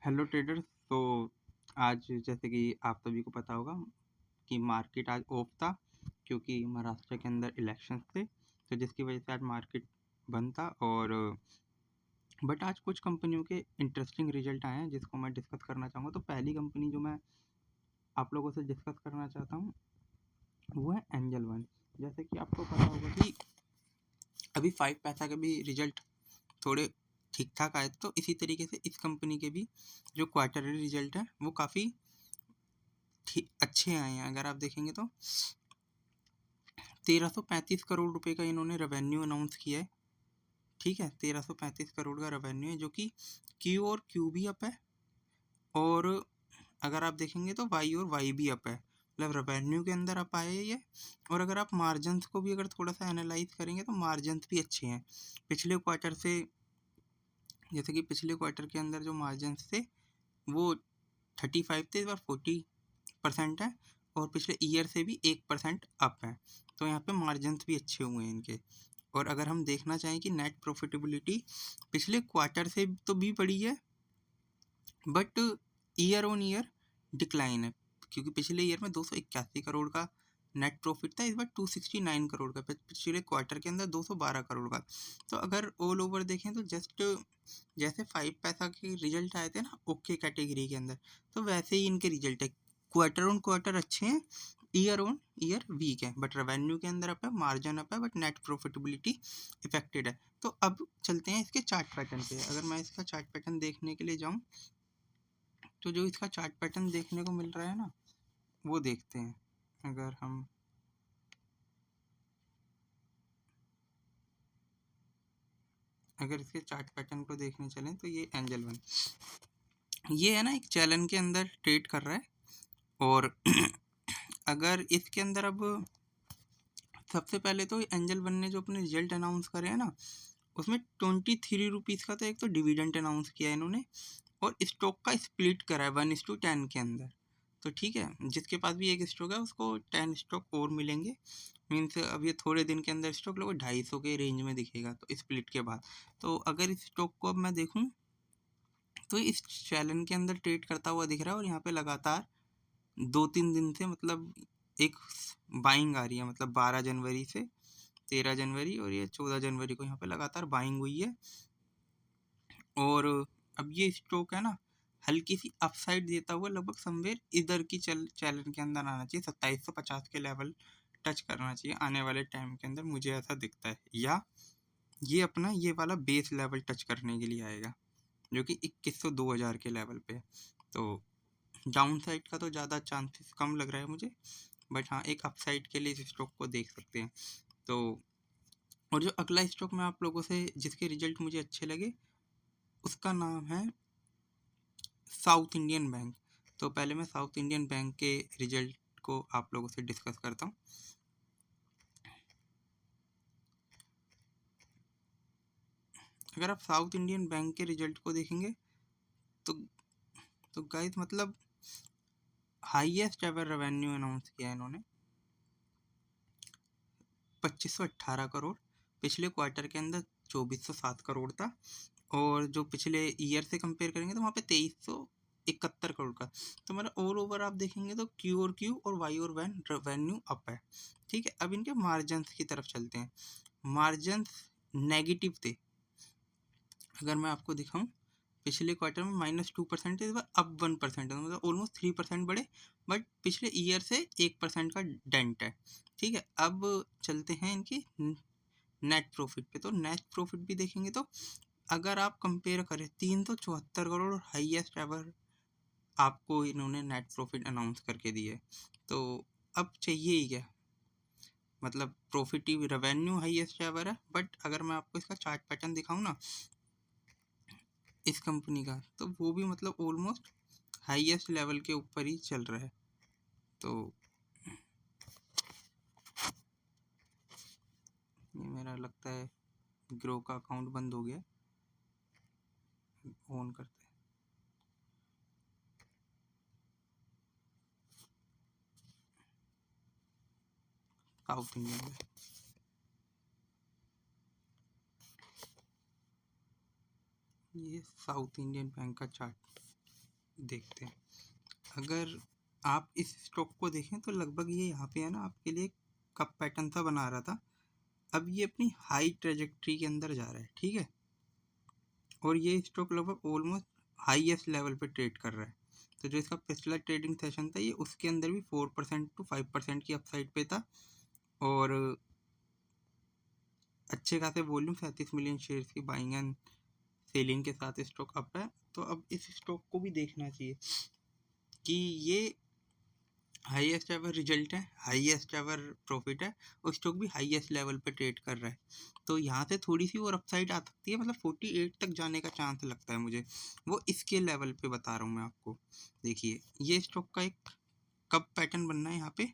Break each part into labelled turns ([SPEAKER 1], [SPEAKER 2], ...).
[SPEAKER 1] Hello traders. तो आज जैसे कि आप सभी को पता होगा कि मार्केट आज ऑफ था क्योंकि महाराष्ट्र के अंदर इलेक्शंस थे, तो जिसकी वजह से आज मार्केट बंद था। और बट आज कुछ कंपनियों के इंटरेस्टिंग रिजल्ट आए हैं जिसको मैं डिस्कस करना चाहूँगा। तो पहली कंपनी जो मैं आप लोगों से डिस्कस करना चाहता हूँ वो है एंजल वन। जैसे कि आपको पता होगा कि अभी 5 पैसा के भी रिजल्ट थोड़े ठीक ठाक आए, तो इसी तरीके से इस कंपनी के भी जो क्वार्टरली रिजल्ट है वो काफ़ी अच्छे आए हैं। अगर आप देखेंगे तो 1335 करोड़ रुपए का इन्होंने रेवेन्यू अनाउंस किया है। ठीक है, 1335 करोड़ का रेवेन्यू है जो कि क्यू और क्यू भी अप है, और अगर आप देखेंगे तो वाई और वाई भी अप है। मतलब रेवेन्यू के अंदर अप आए ये। और अगर आप मार्जिन्स को भी अगर थोड़ा सा एनालाइज करेंगे तो मार्जिन्स भी अच्छे हैं पिछले क्वार्टर से। जैसे कि पिछले क्वार्टर के अंदर जो मार्जिन्स थे वो 35 थे, इस बार 40% है, और पिछले ईयर से भी 1% अप है। तो यहाँ पे मार्जिन्स भी अच्छे हुए हैं इनके। और अगर हम देखना चाहें कि नेट प्रॉफिटेबिलिटी पिछले क्वार्टर से तो भी बढ़ी है, but year on year decline है, क्योंकि पिछले ईयर में 281 करोड़ का नेट प्रॉफिट था, इस बार 269 करोड़ का, पिछले क्वार्टर के अंदर 212 करोड़ का। तो अगर ऑल ओवर देखें तो जस्ट जैसे 5 पैसा के रिजल्ट आए थे ना ओके कैटेगरी के अंदर, तो वैसे ही इनके रिजल्ट है। क्वार्टर ऑन क्वार्टर अच्छे हैं, ईयर ऑन ईयर वीक है, बट रेवेन्यू के अंदर अप है, मार्जिन अप है, बट नेट प्रॉफिटेबिलिटी इफेक्टेड है। तो अब चलते हैं इसके चार्ट पैटर्न पे। अगर मैं इसका चार्ट पैटर्न देखने के लिए जाऊँ तो जो इसका चार्ट पैटर्न देखने को मिल रहा है ना वो देखते हैं। अगर हम अगर इसके चार्ट पैटर्न को देखने चलें तो ये एंजल वन, ये है ना एक चैलेंज के अंदर ट्रेड कर रहा है। और अगर इसके अंदर अब सबसे पहले तो एंजल वन ने जो अपने रिजल्ट अनाउंस करे हैं ना उसमें 23 रुपीज़ का तो एक तो डिविडेंड अनाउंस किया है इन्होंने, और स्टॉक का स्प्लिट करा है 1:10 के अंदर। तो ठीक है, जिसके पास भी एक स्टॉक है उसको 10 स्टॉक और मिलेंगे। मीन्स अब ये थोड़े दिन के अंदर स्टॉक लगभग 250 के रेंज में दिखेगा तो स्प्लिट के बाद। तो अगर इस स्टॉक को अब मैं देखूं तो इस चैलेंज के अंदर ट्रेड करता हुआ दिख रहा है, और यहाँ पे लगातार 2-3 दिन से मतलब एक बाइंग आ रही है। मतलब 12 जनवरी से 13 जनवरी और ये 14 जनवरी को यहाँ पे लगातार बाइंग हुई है। और अब ये स्टॉक है ना हल्की सी अपसाइड देता हुआ लगभग समवेयर इधर की चैलेंज के अंदर आना चाहिए, 2750 के लेवल टच करना चाहिए आने वाले टाइम के अंदर, मुझे ऐसा दिखता है। या ये अपना ये वाला बेस लेवल टच करने के लिए आएगा जो कि 2100-2000 के लेवल पे है। तो डाउन साइड का तो ज़्यादा चांसेस कम लग रहा है मुझे, बट हाँ एक अपसाइड के लिए इस स्टॉक को देख सकते हैं। तो और जो अगला स्टॉक मैं आप लोगों से जिसके रिजल्ट मुझे अच्छे लगे उसका नाम है साउथ इंडियन बैंक। तो पहले मैं साउथ इंडियन बैंक के रिजल्ट को आप लोगों से डिस्कस करता हूँ। अगर आप साउथ इंडियन बैंक के रिजल्ट को देखेंगे तो गाइस मतलब हाईएस्ट एवर रेवेन्यू अनाउंस किया है इन्होंने 2518 करोड़। पिछले क्वार्टर के अंदर 2407 करोड़ था, और जो पिछले ईयर से कंपेयर करेंगे तो वहाँ पे 2371 करोड़ का। तो मतलब ऑल ओवर आप देखेंगे तो क्यू और क्यू और वाई और वैन रेवेन्यू अप है। ठीक है, अब इनके मार्जिन्स की तरफ चलते हैं। मार्जिन्स नेगेटिव थे, अगर मैं आपको दिखाऊं पिछले क्वार्टर में -2% इस बार अप 1% है, मतलब ऑलमोस्ट 3% बढ़े, बट पिछले ईयर से 1% का डेंट है। ठीक है, अब चलते हैं इनकी नेट प्रॉफिट पे। तो नेट प्रॉफिट भी देखेंगे तो अगर आप कंपेयर करें 374 करोड़ हाईएस्ट एवर आपको इन्होंने नेट प्रॉफिट अनाउंस करके दिए। तो अब चाहिए ही क्या, मतलब प्रॉफिट रेवेन्यू हाईएस्ट एवर है, बट अगर मैं आपको इसका चार्ट पैटर्न दिखाऊं ना इस कंपनी का तो वो भी मतलब ऑलमोस्ट हाईएस्ट लेवल के ऊपर ही चल रहा है। तो ये मेरा लगता है ग्रो का अकाउंट बंद हो गया, ऑन करते हैं। साउथ इंडियन में ये साउथ इंडियन बैंक का चार्ट, देखते हैं। अगर आप इस स्टॉक को देखें तो लगभग ये यहाँ पे है ना आपके लिए कप पैटर्न सा बना रहा था। अब ये अपनी हाई ट्रेजेक्ट्री के अंदर जा रहा है, ठीक है, और ये स्टॉक लगभग ऑलमोस्ट हाईएस्ट लेवल पे ट्रेड कर रहा है। तो जो इसका पिछला ट्रेडिंग सेशन था ये उसके अंदर भी 4% टू 5% की अपसाइड पे था और अच्छे खासे वॉल्यूम 37 मिलियन शेयर्स की बाइंग एंड सेलिंग के साथ स्टॉक अप है। तो अब इस स्टॉक को भी देखना चाहिए कि ये हाईएस्ट एवर रिजल्ट है, हाईएस्ट एवर प्रॉफिट है और स्टॉक भी हाईएस्ट लेवल पे ट्रेड कर रहा है। तो यहाँ से थोड़ी सी और अपसाइड आ सकती है, मतलब 48 तक जाने का चांस लगता है मुझे, वो इसके लेवल पे बता रहा हूँ मैं आपको। देखिए ये स्टॉक का एक कप पैटर्न बनना है यहाँ पे,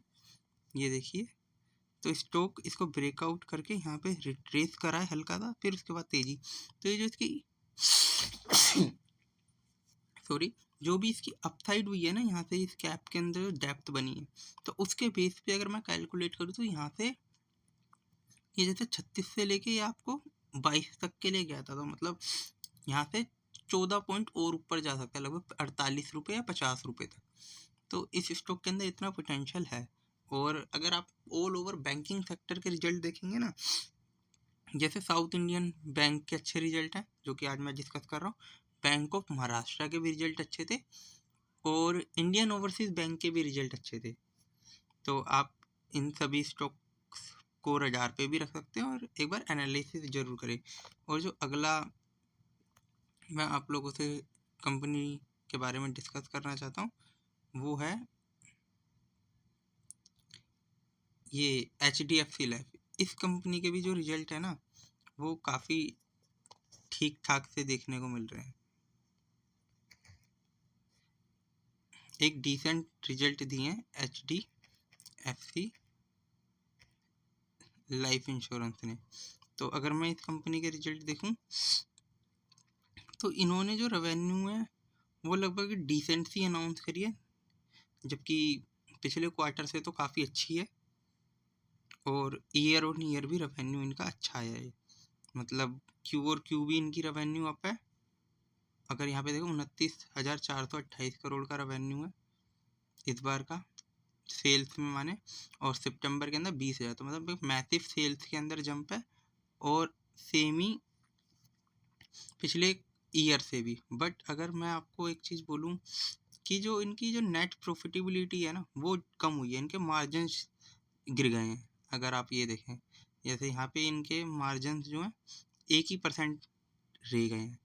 [SPEAKER 1] ये देखिए। तो स्टॉक इसको ब्रेकआउट करके यहाँ पे रिट्रेस करा है हल्का सा, फिर उसके बाद तेजी। तो ये जो इसकी सॉरी जो भी इसकी अपसाइड हुई है ना यहाँ से, इस कैप के अंदर जो डेप्थ बनी है, तो उसके बेस पे अगर मैं कैलकुलेट करूँ तो यहाँ से ये जैसे 36 से लेके ये आपको 22 तक के लिए गया था, तो मतलब यहाँ से 14 पॉइंट और ऊपर जा सकता है, लगभग 48 रुपये या 50 रुपये तक। तो इस स्टॉक के अंदर इतना पोटेंशियल है। और अगर आप ऑल ओवर बैंकिंग सेक्टर के रिजल्ट देखेंगे ना, जैसे साउथ इंडियन बैंक के अच्छे रिजल्ट हैं जो कि आज मैं डिस्कस कर रहा हूँ, बैंक ऑफ महाराष्ट्र के भी रिजल्ट अच्छे थे और इंडियन ओवरसीज बैंक के भी रिजल्ट अच्छे थे। तो आप इन सभी स्टॉक्स को रडार पे भी रख सकते हैं और एक बार एनालिसिस जरूर करें। और जो अगला मैं आप लोगों से कंपनी के बारे में डिस्कस करना चाहता हूँ वो है ये HDFC लाइफ। इस कंपनी के भी जो रिजल्ट है ना वो काफ़ी ठीक ठाक से देखने को मिल रहे हैं, एक डिसेंट रिजल्ट दिए हैं HDFC लाइफ इंश्योरेंस ने। तो अगर मैं इस कंपनी के रिजल्ट देखूं तो इन्होंने जो रेवेन्यू है वो लगभग डिसेंट सी अनाउंस करी है, जबकि पिछले क्वार्टर से तो काफ़ी अच्छी है और ईयर ऑन ईयर भी रेवेन्यू इनका अच्छा आया है। मतलब क्यू और क्यू भी इनकी रेवेन्यू अप है। अगर यहाँ पे देखो 29,428 करोड़ का रेवेन्यू है इस बार का सेल्स में माने, और सितंबर के अंदर 20,000, तो मतलब एक मैसिव सेल्स के अंदर जंप है और सेम ही पिछले ईयर से भी। बट अगर मैं आपको एक चीज़ बोलूँ कि जो इनकी जो नेट प्रॉफिटेबिलिटी है ना वो कम हुई है, इनके मार्जिन्स गिर गए हैं। अगर आप ये देखें जैसे यहाँ पे इनके मार्जिन्स जो हैं 1% रह गए हैं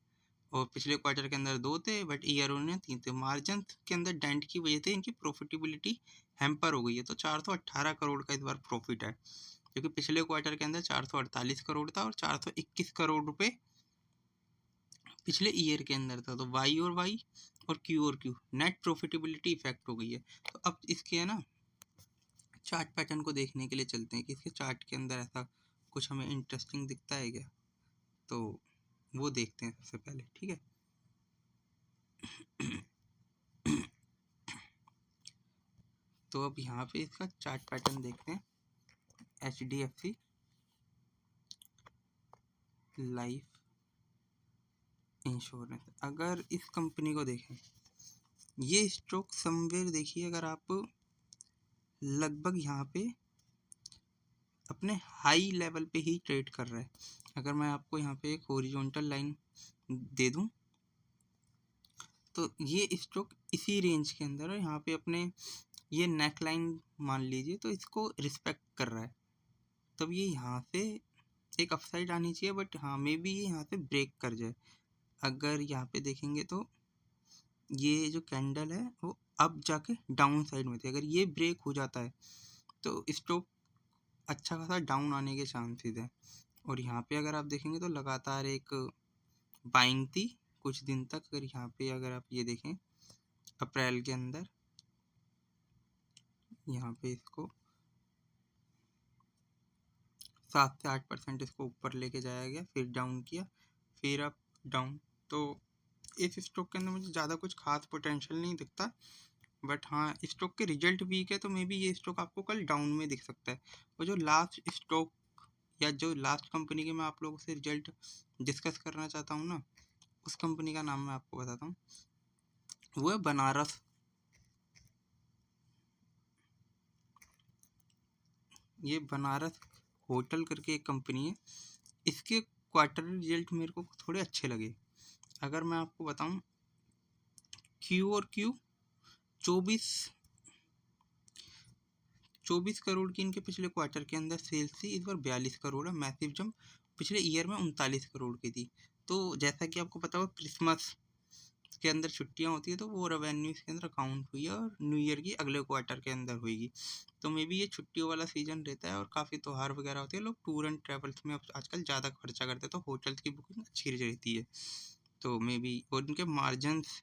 [SPEAKER 1] और पिछले क्वार्टर के अंदर 2 थे बट ईयर ऑन ईयर 3 थे। मार्जिन के अंदर डेंट की वजह से इनकी प्रॉफिटेबिलिटी हैम्पर हो गई है। तो 418 करोड़ का इस बार प्रॉफिट है, क्योंकि पिछले क्वार्टर के अंदर 448 करोड़ था और 421 करोड़ रुपए पिछले ईयर के अंदर था। तो वाई और क्यू नेट प्रॉफिटेबिलिटी इफेक्ट हो गई है। तो अब इसके है ना चार्ट पैटर्न को देखने के लिए चलते हैं कि इसके चार्ट के अंदर ऐसा कुछ हमें इंटरेस्टिंग दिखता है क्या, तो वो देखते हैं सबसे पहले, ठीक है। तो अब यहाँ पे इसका चार्ट पैटर्न देखते हैं। HDFC लाइफ इंश्योरेंस, अगर इस कंपनी को देखें ये स्टॉक समवेयर देखिए, अगर आप लगभग यहाँ पे अपने हाई लेवल पे ही ट्रेड कर रहा है। अगर मैं आपको यहाँ पे एक हॉरिजॉन्टल लाइन दे दूँ तो ये स्टॉक इसी रेंज के अंदर है, यहाँ पे अपने ये नेक लाइन मान लीजिए तो इसको रिस्पेक्ट कर रहा है। तब ये यहाँ से एक अपसाइड आनी चाहिए, बट हाँ मे बी ये यहाँ से ब्रेक कर जाए। अगर यहाँ पे देखेंगे तो ये जो कैंडल है वो अब जाके डाउन साइड में थी, अगर ये ब्रेक हो जाता है तो स्टॉक अच्छा खासा डाउन आने के चांसेस हैं। और यहाँ पे अगर आप देखेंगे तो लगातार एक बाइंग थी कुछ दिन तक। अगर यहाँ पे अगर आप ये देखें अप्रैल के अंदर यहाँ पे इसको 7 से 8% इसको ऊपर लेके जाया गया, फिर डाउन किया, फिर अप डाउन। तो इस स्टॉक के अंदर मुझे ज़्यादा कुछ खास पोटेंशियल नहीं दिखता, बट हाँ स्टॉक के रिजल्ट वीक है तो मे बी ये स्टॉक आपको कल डाउन में दिख सकता है। और जो लास्ट स्टॉक या जो लास्ट कंपनी के मैं आप लोगों से रिजल्ट डिस्कस करना चाहता हूँ ना, उस कंपनी का नाम मैं आपको बताता हूँ। वो है बनारस। ये बनारस होटल करके एक कंपनी है। इसके क्वार्टरली रिजल्ट मेरे को थोड़े अच्छे लगे। अगर मैं आपको बताऊं, क्यू और क्यू 24 करोड़ की इनके पिछले क्वार्टर के अंदर सेल्स थी। इस बार 42 करोड़ है, मैसिव जंप। पिछले ईयर में 39 करोड़ की थी। तो जैसा कि आपको पता होगा, क्रिसमस के अंदर छुट्टियां होती है, तो वो रेवेन्यू इसके अंदर अकाउंट हुई है और न्यू ईयर की अगले क्वार्टर के अंदर हुएगी। तो मे बी ये छुट्टियों वाला सीजन रहता है और काफ़ी त्यौहार वगैरह होते हैं। लोग टूर एंड ट्रैवल्स में अब आजकल ज़्यादा खर्चा करते हैं, तो होटल्स की बुकिंग अच्छी रहती है। तो मे बी, और इनके मार्जिन्स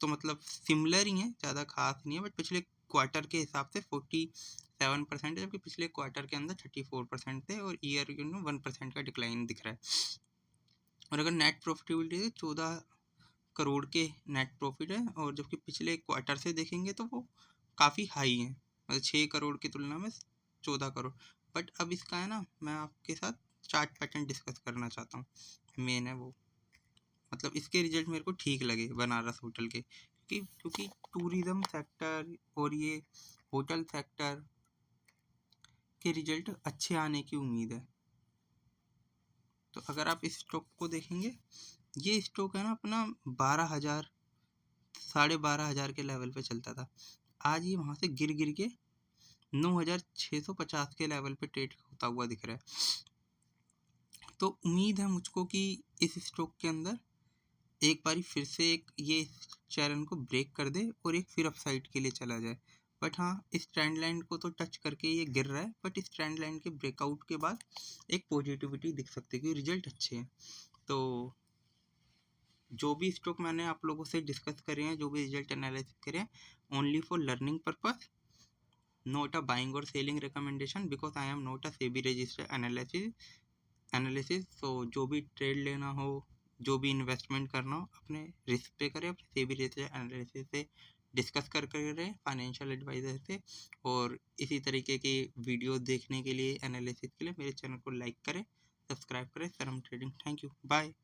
[SPEAKER 1] तो मतलब सिमिलर ही हैं, ज़्यादा खास नहीं है, बट पिछले क्वार्टर के हिसाब से 47% है, जबकि पिछले क्वार्टर के अंदर 34% थे, और ईयर 1% का डिक्लाइन दिख रहा है। और अगर नेट प्रॉफिटेबिलिटी है, 14 करोड़ के नेट प्रॉफिट है, और जबकि पिछले क्वार्टर से देखेंगे तो वो काफ़ी हाई है, मतलब 6 करोड़ की तुलना में 14 करोड़। बट अब इसका है ना, मैं आपके साथ चार्ट पैटर्न डिस्कस करना चाहता हूँ। मेन है वो, मतलब इसके रिजल्ट मेरे को ठीक लगे बनारस होटल के, क्योंकि टूरिज़्म सेक्टर और ये होटल सेक्टर के रिजल्ट अच्छे आने की उम्मीद है। तो अगर आप इस स्टॉक को देखेंगे, ये स्टॉक है ना अपना 12,000 12,500 के लेवल पे चलता था। आज ये वहाँ से गिर गिर के 9,650 के लेवल पे ट्रेड होता हुआ दिख रहा है। तो उम्मीद है मुझको कि इस स्टॉक के अंदर एक बारी फिर से एक ये चैनल को ब्रेक कर दे और एक फिर अपसाइड के लिए चला जाए। बट हाँ, इस ट्रेंड लाइन को तो टच करके ये गिर रहा है, बट इस ट्रेंड लाइन के ब्रेकआउट के बाद एक पॉजिटिविटी दिख सकती है, क्योंकि रिजल्ट अच्छे हैं। तो जो भी स्टॉक मैंने आप लोगों से डिस्कस करे हैं, जो भी रिजल्ट एनालिसिस करे हैं, only for learning purpose, not a buying or selling recommendation, because I am not a SEBI registered analysis। तो जो भी ट्रेड लेना हो, जो भी इन्वेस्टमेंट करना हो, अपने रिस्क पे करें, अपने SEBI रजिस्टर्ड एनालिसिस से डिस्कस कर करें, फाइनेंशियल एडवाइजर से। और इसी तरीके की वीडियो देखने के लिए, एनालिसिस के लिए मेरे चैनल को लाइक करें, सब्सक्राइब करें। सरम ट्रेडिंग। Thank you, bye.